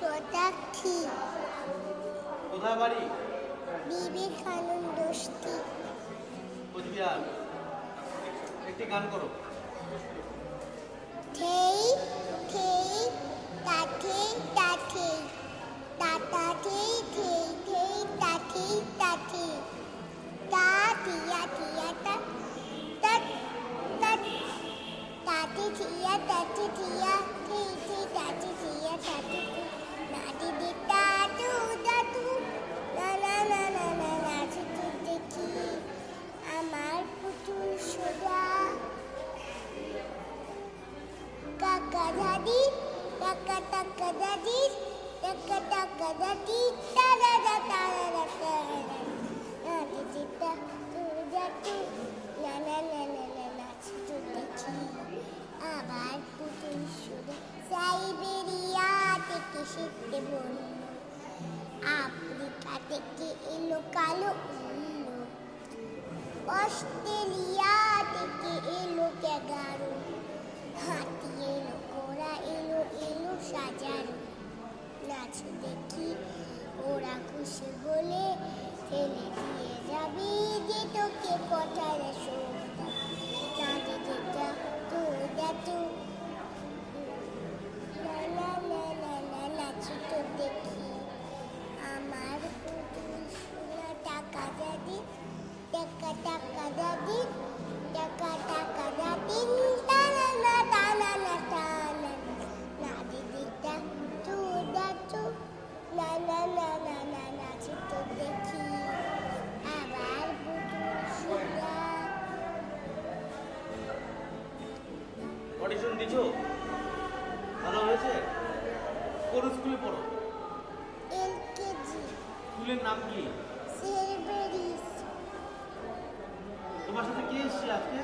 শতাক্ষী। কোথায় বাড়ি? বিবেকানন্দ স্ট্রিট, কোচবিহার। একটি গান করো। থেই থেই তাথেই তাথেই তাতা থেই থেই থেই তাথেই তাথেই তা থিয়া থিয়া তা তৎ তৎ তাতে থিয়া তাতে থিয়া থেই থেই তাতে থিয়া তাতে নাতি দিতা তু দাতু না না না না না নাচতে দেখি আমার পুতুল সোজা। কাকা দাদি কাকা টাকা দাদি টাকা টাকা দাদি তারা দা তারা দা তারা দা নাতি দিতা তু দাতু না না না না না নাচতে দেখি আবার পুতুল সোজা। সাইবেরিয়া থেকে শিখতে বলল, আফ্রিকা থেকে এলো কালো উল্লু, অস্ট্রেলিয়া থেকে এলো ক্যাঙ্গারু, হাতি এলো ঘোড়া এলো এলো সাজারু। নাচ দেখি ওরা খুশি হলে ফেলে দিয়ে যাবে যে তোকে কথার সোজা। নাচে যেটা তু দাতু না না না না না নাচতে দেখি আমার পুতুল সোনা। টাকা দাদি টাকা টাকা দাদি টাকা টাকা দাদি টানা না টানা না টানা না দিদিটা তু দাতু না না না না না নাচতে দেখি আবার পুতুল সোনা। অডিশন দিছো? ভালো হয়েছে? কোন স্কুলে পড়ো? এলকেজি, স্কুলের নাম কি? সেলবেরিস। তোমার সাথে কে এসেছে আজকে?